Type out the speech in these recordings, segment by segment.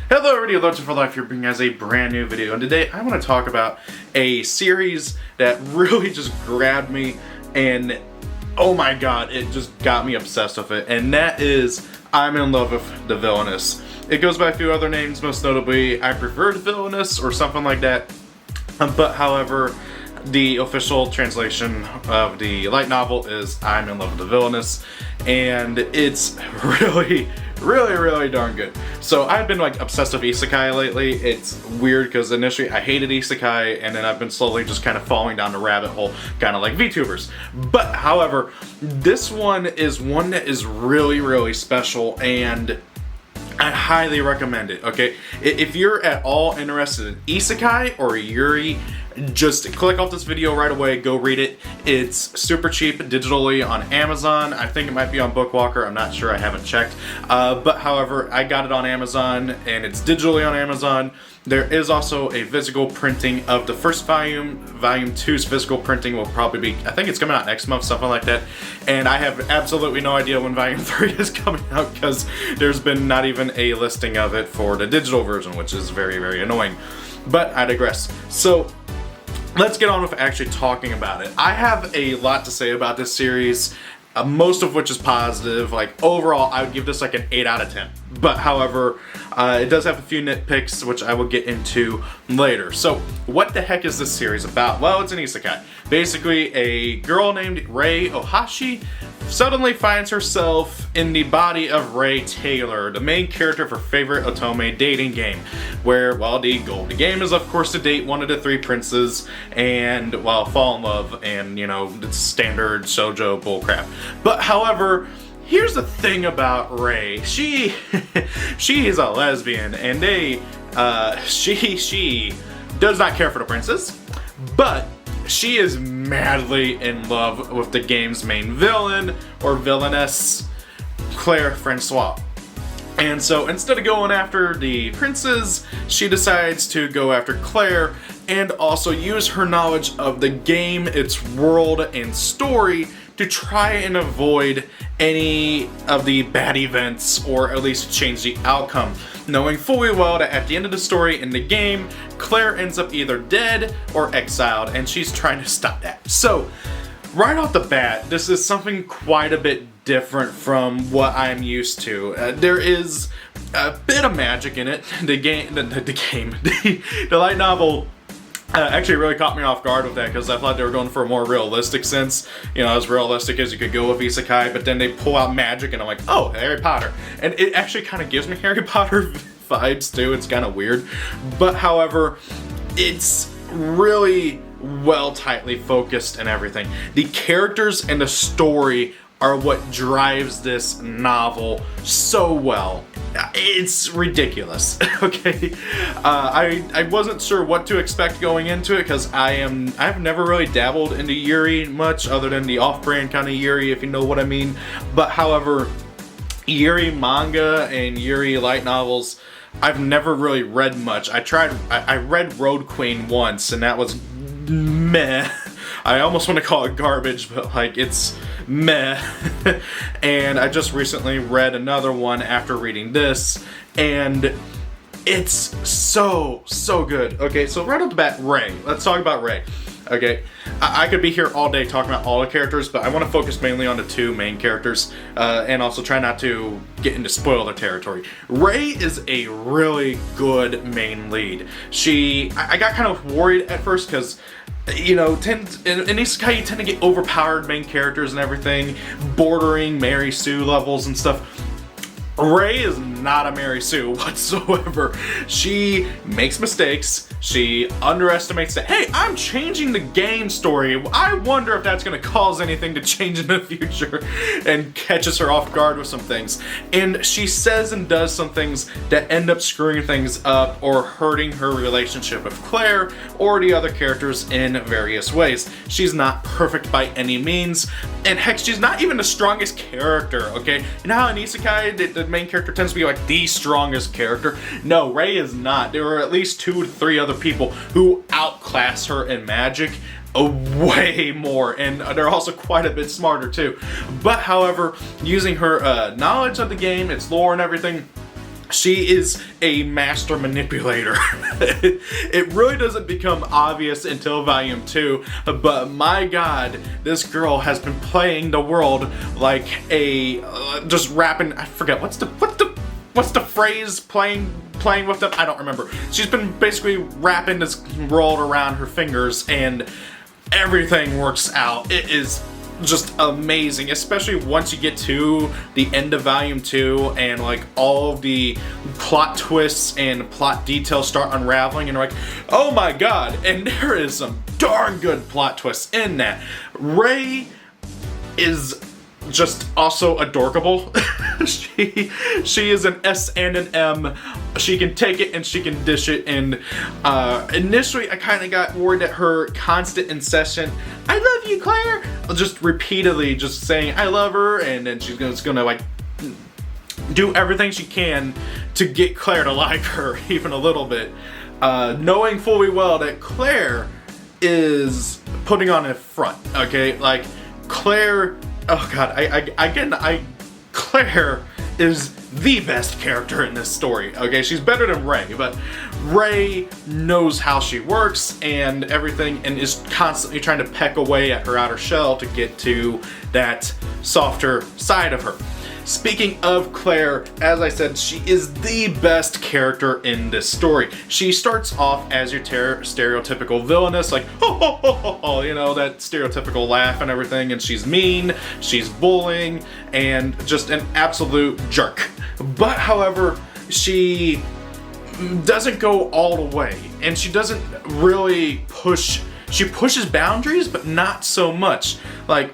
Hello everybody, Legend for Life here, bringing us a brand new video, and today I want to talk about a series that really just grabbed me, and oh my god, it just got me obsessed with it, and that is I'm in love with the Villainess. It goes by a few other names, most notably I Preferred Villainess or something like that, but however, the official translation of the light novel is I'm in love with the Villainess, and it's really darn good. So I've been like obsessed with Isekai lately. It's weird because initially I hated Isekai, and then I've been slowly just kind of falling down the rabbit hole, kind of like VTubers. But however, this one is one that is really special, and I highly recommend it, okay? If you're at all interested in Isekai or Yuri, just click off this video right away, go read it. It's super cheap digitally on Amazon. I think it might be on Bookwalker, I'm not sure, I haven't checked. But however, I got it on Amazon, and it's digitally on Amazon. There is also a physical printing of the first volume. Volume 2's physical printing will probably be, I think it's coming out next month, something like that. And I have absolutely no idea when Volume 3 is coming out because there's been not even a listing of it for the digital version, which is very annoying. But I digress. So let's get on with actually talking about it. I have a lot to say about this series, most of which is positive. Like overall, I would give this like an 8 out of 10. But however, it does have a few nitpicks, which I will get into later. So what the heck is this series about? Well, it's an isekai. Basically, a girl named Rei Ohashi suddenly finds herself in the body of Ray Taylor, the main character of her favorite otome dating game, where, well, the goal of the game is, of course, to date one of the 3 princes and, well, fall in love, and, you know, it's standard shoujo bullcrap. But, however, here's the thing about Ray. She is a lesbian, and she does not care for the princes, but she is madly in love with the game's main villain, or villainess, Claire Francois. And so instead of going after the princes, she decides to go after Claire and also use her knowledge of the game, its world, and story to try and avoid any of the bad events, or at least change the outcome, knowing fully well that at the end of the story in the game, Claire ends up either dead or exiled, and she's trying to stop that. So, right off the bat, this is something quite a bit different from what I'm used to. There is a bit of magic in it. The light novel actually really caught me off guard with that, because I thought they were going for a more realistic sense, you know, as realistic as you could go with isekai, but then they pull out magic and I'm like, oh, Harry Potter. And it actually kind of gives me Harry Potter vibes too. It's kind of weird. But however, it's really well tightly focused and everything. The characters and the story are what drives this novel so well. It's ridiculous, okay? I wasn't sure what to expect going into it, because I've never really dabbled into Yuri much, other than the off-brand kind of Yuri, if you know what I mean. But however, Yuri manga and Yuri light novels, I've never really read much. I read Road Queen once, and that was meh. I almost want to call it garbage, but like, it's meh. And I just recently read another one after reading this, and it's so good. Okay, so right off the bat, Ray. Let's talk about Ray. Okay, I could be here all day talking about all the characters, but I want to focus mainly on the 2 main characters, and also try not to get into spoiler territory. Ray is a really good main lead. I got kind of worried at first, because, you know, in isekai you tend to get overpowered main characters and everything, bordering Mary Sue levels and stuff. Ray is not a Mary Sue whatsoever. She makes mistakes. She underestimates that, hey, I'm changing the game story. I wonder if that's going to cause anything to change in the future, and catches her off guard with some things. And she says and does some things that end up screwing things up or hurting her relationship with Claire or the other characters in various ways. She's not perfect by any means, and heck, she's not even the strongest character, okay? You know how in Isekai, the main character tends to be like the strongest character? No, Ray is not. There are at least 2 to 3 other people who outclass her in magic way more, and they're also quite a bit smarter too. But however, using her knowledge of the game, its lore and everything, She is a master manipulator. It really doesn't become obvious until volume 2, but my god, this girl has been playing the world like a just rapping. I forget what's the phrase, playing with them. I don't remember. She's been basically wrapping this world around her fingers, and everything works out. It is just amazing, especially once you get to the end of volume 2 and like all of the plot twists and plot details start unraveling and you're like, oh my god. And there is some darn good plot twists in that. Ray is just also adorkable. she is an S and an M. She can take it and she can dish it. And initially I kind of got worried at her constant incessant, I love you, Claire, just repeatedly just saying I love her, and then she's gonna like do everything she can to get Claire to like her even a little bit, knowing fully well that Claire is putting on a front. Okay, like Claire, oh god, Claire is the best character in this story. Okay, she's better than Ray, but Ray knows how she works and everything, and is constantly trying to peck away at her outer shell to get to that softer side of her. Speaking of Claire, as I said, she is the best character in this story. She starts off as your stereotypical villainess, like, ho ho ho ho ho, you know, that stereotypical laugh and everything, and she's mean, she's bullying, and just an absolute jerk. But however, she doesn't go all the way, and she doesn't really push, she pushes boundaries, but not so much. Like,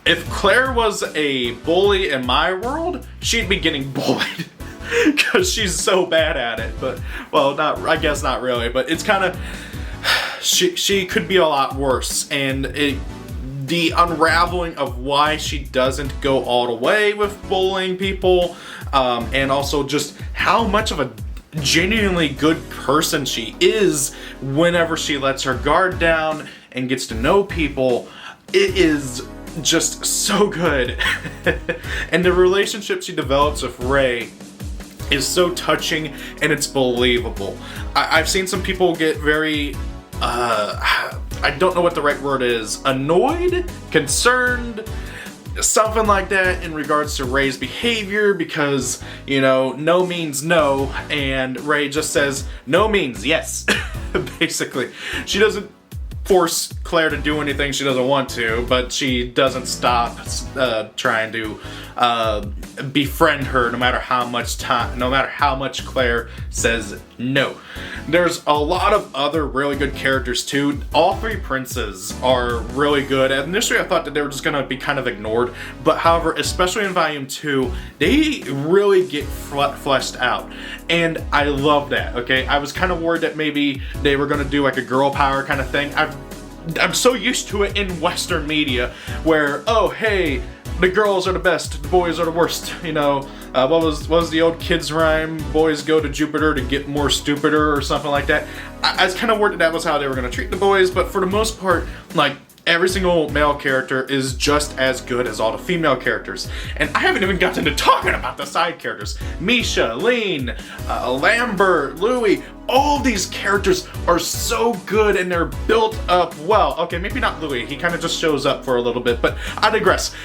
if Claire was a bully in my world, she'd be getting bullied because she's so bad at it. But, well, I guess not really, but it's kind of, she could be a lot worse. And the unraveling of why she doesn't go all the way with bullying people, and also just how much of a genuinely good person she is whenever she lets her guard down and gets to know people, it is just so good. And the relationship she develops with Ray is so touching and it's believable. I've seen some people get very I don't know what the right word is, annoyed, concerned, something like that in regards to Ray's behavior, because, you know, no means no, and Ray just says no means yes. Basically, she doesn't force Claire to do anything she doesn't want to, but she doesn't stop trying to befriend her no matter how much Claire says no. There's a lot of other really good characters too. All three princes are really good. Initially I thought that they were just gonna be kind of ignored, but however, especially in volume 2, they really get fleshed out, and I love that. Okay, I was kind of worried that maybe they were gonna do like a girl power kind of thing. I'm so used to it in Western media where, oh hey, the girls are the best, the boys are the worst. You know, what was the old kids rhyme? Boys go to Jupiter to get more stupider, or something like that. I was kind of worried that was how they were going to treat the boys, but for the most part, like, every single male character is just as good as all the female characters. And I haven't even gotten to talking about the side characters. Misha, Lean, Lambert, Louie, all these characters are so good and they're built up well. Okay, maybe not Louie, he kind of just shows up for a little bit, but I digress.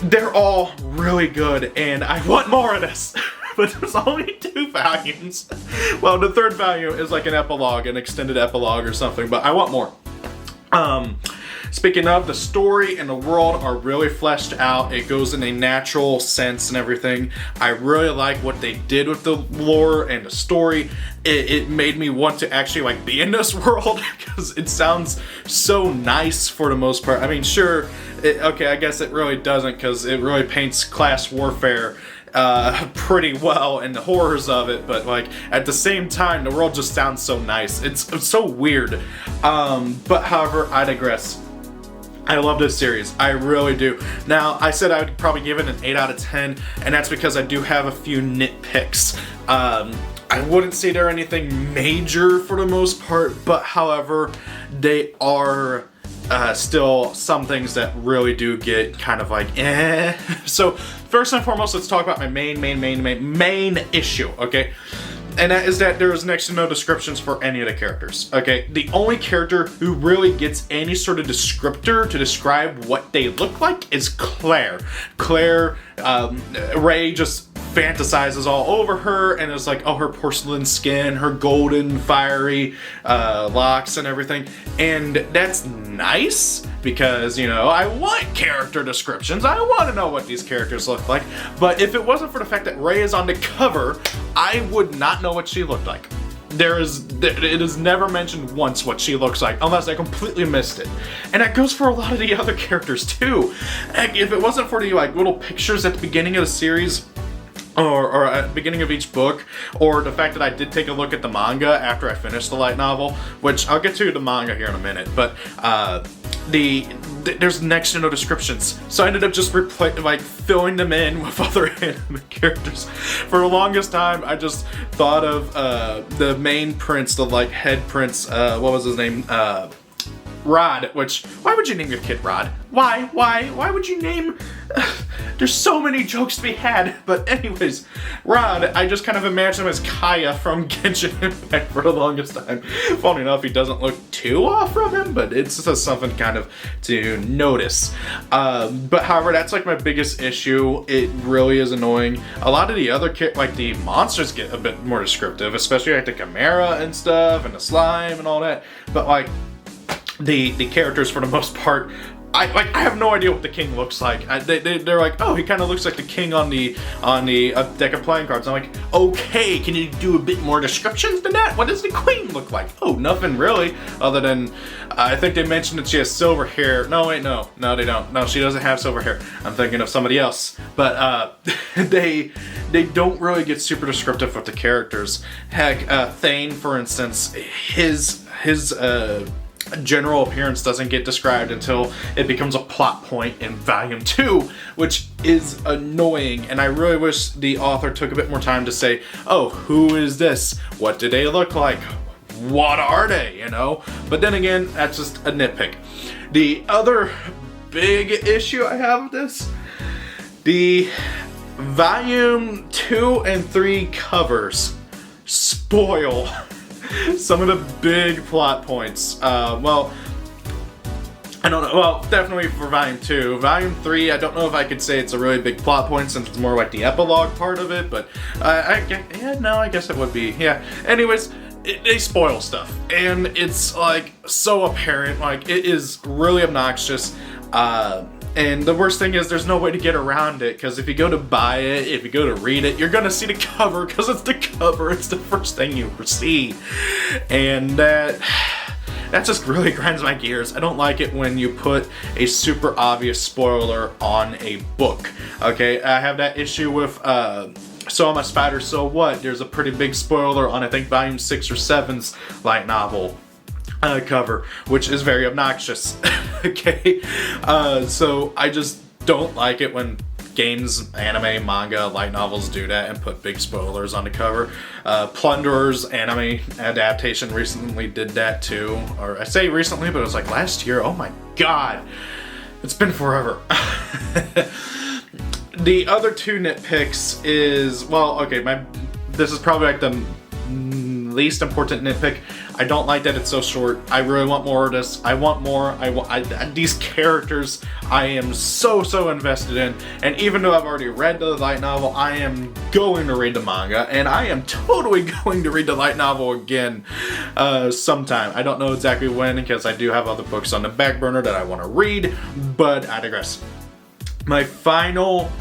They're all really good and I want more of this. But there's only 2 volumes. Well, the 3rd volume is like an epilogue, an extended epilogue or something, but I want more. Speaking of, the story and the world are really fleshed out. It goes in a natural sense and everything. I really like what they did with the lore and the story. It made me want to actually like be in this world because it sounds so nice for the most part. I mean, sure, okay, I guess it really doesn't, because it really paints class warfare pretty well and the horrors of it, but like at the same time the world just sounds so nice. It's so weird, but however, I digress. I love this series, I really do. Now, I said I would probably give it an 8 out of 10, and that's because I do have a few nitpicks. I wouldn't say they're anything major for the most part, but however, they are still some things that really do get kind of like eh. So first and foremost, let's talk about my main issue, okay? And that is that there is next to no descriptions for any of the characters, okay? The only character who really gets any sort of descriptor to describe what they look like is Claire. Claire, Ray just fantasizes all over her and is like, oh, her porcelain skin, her golden fiery locks and everything. And that's nice because, you know, I want character descriptions. I want to know what these characters look like. But if it wasn't for the fact that Ray is on the cover, I would not know what she looked like. It is never mentioned once what she looks like, unless I completely missed it. And that goes for a lot of the other characters too. If it wasn't for the like little pictures at the beginning of the series, or at the beginning of each book, or the fact that I did take a look at the manga after I finished the light novel, which I'll get to the manga here in a minute, but there's next to no descriptions, so I ended up just filling them in with other anime characters. For the longest time, I just thought of the main prince, the like head prince, what was his name? Rod, which, why would you name your kid Rod? Why would you name... There's so many jokes to be had, but anyways, Rod, I just kind of imagine him as Kaya from Genshin Impact for the longest time. Funny enough, he doesn't look too off from him, but it's just something kind of to notice. But however, that's like my biggest issue. It really is annoying. A lot of the other like the monsters get a bit more descriptive, especially like the Chimera and stuff, and the slime and all that, but like the characters for the most part, I have no idea what the king looks like. They're like, oh, he kind of looks like the king on the deck of playing cards. I'm like, okay, can you do a bit more descriptions than that? What does the queen look like? Oh, nothing really, other than I think they mentioned that she has silver hair. No, wait, no, they don't. No, she doesn't have silver hair. I'm thinking of somebody else. But they don't really get super descriptive with the characters. Heck, Thane, for instance, his general appearance doesn't get described until it becomes a plot point in volume 2, which is annoying, and I really wish the author took a bit more time to say, oh, who is this? What do they look like? What are they, you know? But then again, that's just a nitpick. The other big issue I have with this, the volume 2 and 3 covers spoil some of the big plot points. Well, I don't know. Well, definitely for Volume 2. Volume 3, I don't know if I could say it's a really big plot point since it's more like the epilogue part of it, but I guess it would be. Yeah. Anyways, they spoil stuff, and it's like so apparent. Like, it is really obnoxious. And the worst thing is there's no way to get around it, because if you go to buy it, if you go to read it, you're gonna see the cover, because it's the cover. It's the first thing you see. And that just really grinds my gears. I don't like it when you put a super obvious spoiler on a book. Okay, I have that issue with So I'm a Spider, So What? There's a pretty big spoiler on, I think, volume 6 or 7's light novel cover, which is very obnoxious. Okay, so I just don't like it when games, anime, manga, light novels do that and put big spoilers on the cover. Plunderer's anime adaptation recently did that too, or I say recently, but it was like last year. Oh my god, it's been forever. The other two nitpicks is, well, okay, this is probably like the least important nitpick. I don't like that it's so short. I really want more of this. I want more. These characters I am so invested in, and even though I've already read the light novel, I am going to read the manga, and I am totally going to read the light novel again sometime. I don't know exactly when, because I do have other books on the back burner that I want to read, but I digress. My final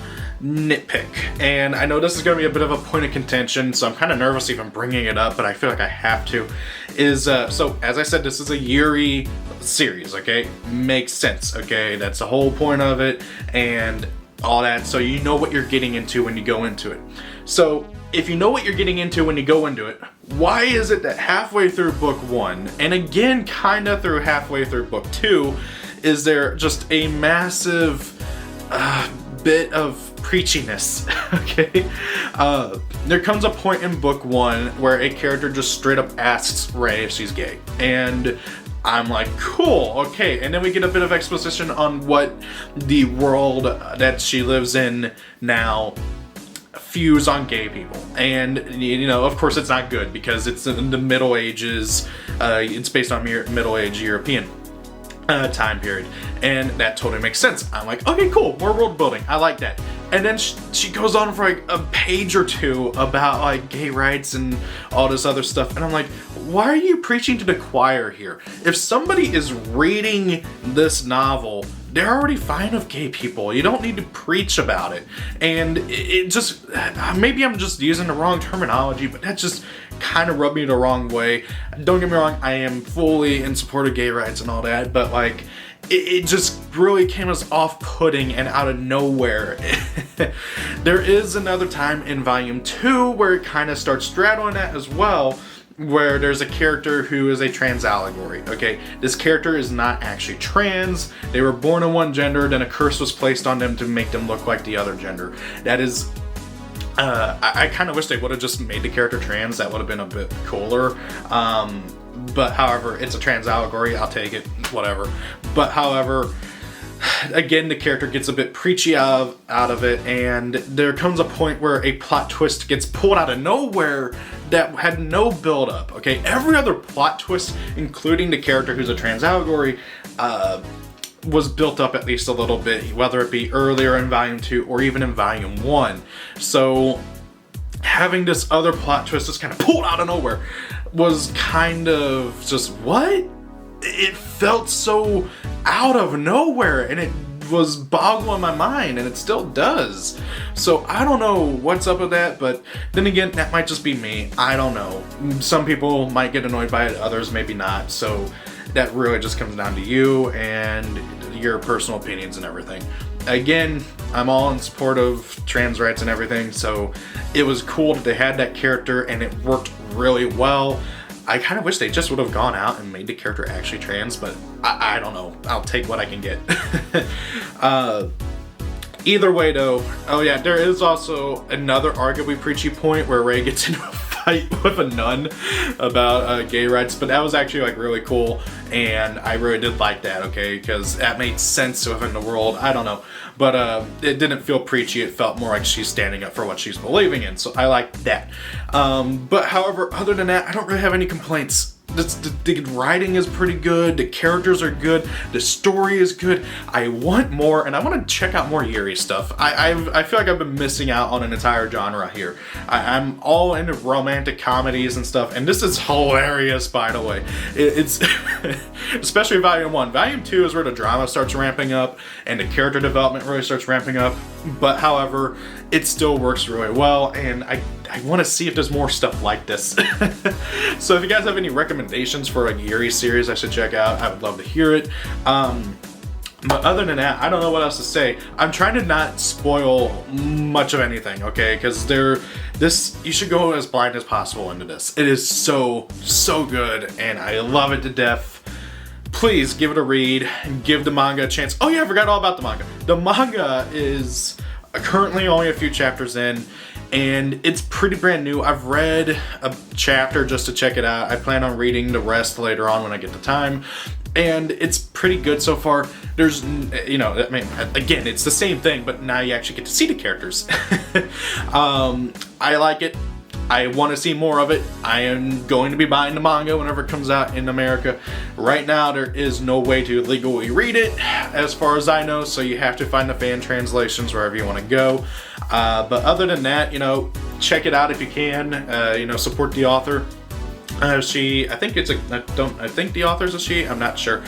nitpick, and I know this is going to be a bit of a point of contention, so I'm kind of nervous even bringing it up, but I feel like I have to, is, so as I said, this is a Yuri series, okay? Makes sense, okay? That's the whole point of it, and all that, so you know what you're getting into when you go into it. So, if you know what you're getting into when you go into it, why is it that halfway through book 1, and again kinda through halfway through book 2, is there just a massive bit of preachiness, okay? There comes a point in book 1 where a character just straight up asks Rei if she's gay, and I'm like, cool, okay. And then we get a bit of exposition on what the world that she lives in now views on gay people. And, you know, of course it's not good because it's in the Middle Ages. It's based on Middle Age European time period, and that totally makes sense. I'm like, okay, cool, more world building, I like that. And then she goes on for like a page or two about like gay rights and all this other stuff, and I'm like, why are you preaching to the choir here? If somebody is reading this novel, they're already fine with gay people. You don't need to preach about it. And it just, maybe I'm just using the wrong terminology, but that just kind of rubbed me the wrong way. Don't get me wrong, I am fully in support of gay rights and all that, but like, it just really came as off-putting and out of nowhere. There is another time in volume 2 where it kind of starts straddling that as well, where there's a character who is a trans allegory, okay? This character is not actually trans. They were born in one gender, then a curse was placed on them to make them look like the other gender. That is, I kind of wish they would have just made the character trans. That would have been a bit cooler. But however, it's a trans allegory, I'll take it, whatever. But however, again, the character gets a bit preachy out of it, and there comes a point where a plot twist gets pulled out of nowhere that had no build up, okay? Every other plot twist, including the character who's a trans allegory, was built up at least a little bit, whether it be earlier in volume 2 or even in volume 1. So having this other plot twist just kind of pulled out of nowhere was kind of just, what? It felt so out of nowhere, and it was boggling my mind, and it still does. So I don't know what's up with that, but then again, that might just be me. I don't know. Some people might get annoyed by it, others maybe not. So that really just comes down to you and your personal opinions and everything. Again, I'm all in support of trans rights and everything, so it was cool that they had that character and it worked really well. I kind of wish they just would have gone out and made the character actually trans, but I don't know. I'll take what I can get. Either way though, oh yeah, there is also another arguably preachy point where Ray gets into a fight with a nun about gay rights, but that was actually like really cool, and I really did like that, okay, because that made sense within the world. I don't know, but it didn't feel preachy. It felt more like she's standing up for what she's believing in, so I liked that. But however, other than that, I don't really have any complaints. The writing is pretty good, the characters are good, the story is good. I want more, and I want to check out more Yuri stuff. I feel like I've been missing out on an entire genre here. I'm all into romantic comedies and stuff, and this is hilarious, by the way. It's especially Volume 1. Volume 2 is where the drama starts ramping up, and the character development really starts ramping up, but however, it still works really well, and I want to see if there's more stuff like this. So if you guys have any recommendations for a Yuri series I should check out, I would love to hear it. But other than that, I don't know what else to say. I'm trying to not spoil much of anything, okay? Because you should go as blind as possible into this. It is so good, and I love it to death. Please give it a read, give the manga a chance. Oh yeah, I forgot all about the manga. The manga is currently only a few chapters in, and it's pretty brand new. I've read a chapter just to check it out. I plan on reading the rest later on when I get the time, and it's pretty good so far. There's, you know, I mean, again, it's the same thing, but now you actually get to see the characters. I like it. I want to see more of it. I am going to be buying the manga whenever it comes out in America. Right now, there is no way to legally read it, as far as I know, so you have to find the fan translations wherever you want to go. But other than that, you know, check it out if you can. You know, support the author. I think the author's a she, I'm not sure.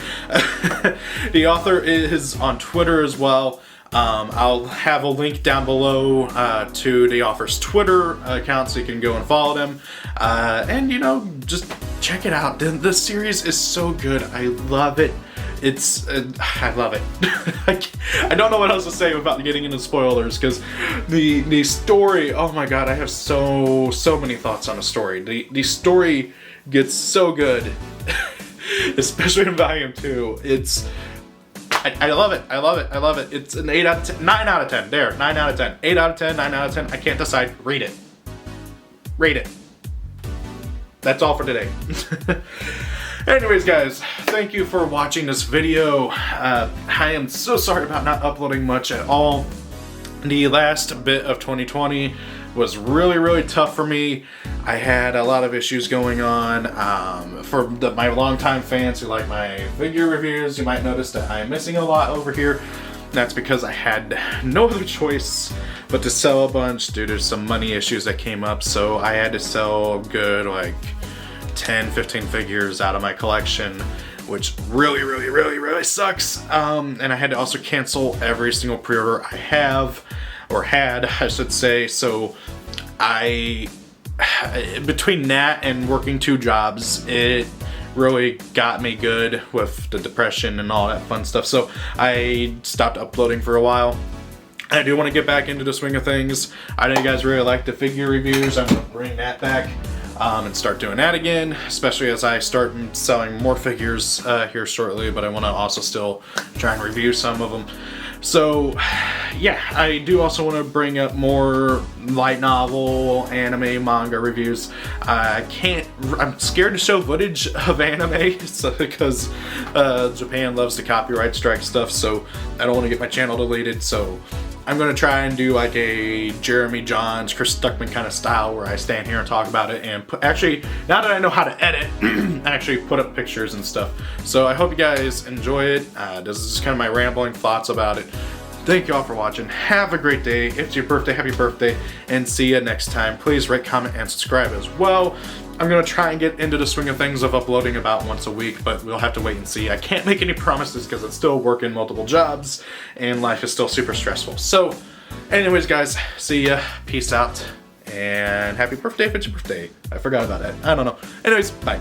The author is on Twitter as well. I'll have a link down below to the author's Twitter account so you can go and follow them. And, you know, just check it out. The series is so good. I love it. I love it. I don't know what else to say without getting into spoilers, because the story, oh my god, I have so many thoughts on the story. The story gets so good, especially in Volume 2. I love it. I love it. It's an 9 out of 10. There, 9 out of 10. 8 out of 10, 9 out of 10. I can't decide. Read it. Rate it. That's all for today. Anyways, guys, thank you for watching this video. I am so sorry about not uploading much at all. The last bit of 2020 was really tough for me. I had a lot of issues going on. For my longtime fans who like my figure reviews, you might notice that I'm missing a lot over here. That's because I had no other choice but to sell a bunch due to some money issues that came up. So I had to sell good like 10-15 figures out of my collection, which really sucks. And I had to also cancel every single pre-order I have, or had, I should say. So between that and working 2 jobs, it really got me good with the depression and all that fun stuff. So I stopped uploading for a while. I do want to get back into the swing of things. I know you guys really like the figure reviews. I'm going to bring that back and start doing that again, especially as I start selling more figures here shortly, but I want to also still try and review some of them. So yeah, I do also want to bring up more light novel, anime, manga reviews. I'm scared to show footage of anime because Japan loves to copyright strike stuff, so I don't want to get my channel deleted. So I'm going to try and do like a Jeremy Johns, Chris Stuckman kind of style where I stand here and talk about it and actually, now that I know how to edit, actually put up pictures and stuff. So I hope you guys enjoy it. This is just kind of my rambling thoughts about it. Thank you all for watching. Have a great day. If it's your birthday, happy birthday, and see you next time. Please rate, comment, and subscribe as well. I'm going to try and get into the swing of things of uploading about once a week, but we'll have to wait and see. I can't make any promises because I'm still working multiple jobs and life is still super stressful. So anyways, guys, see ya. Peace out. And happy birthday if it's your birthday. I forgot about that. I don't know. Anyways, bye.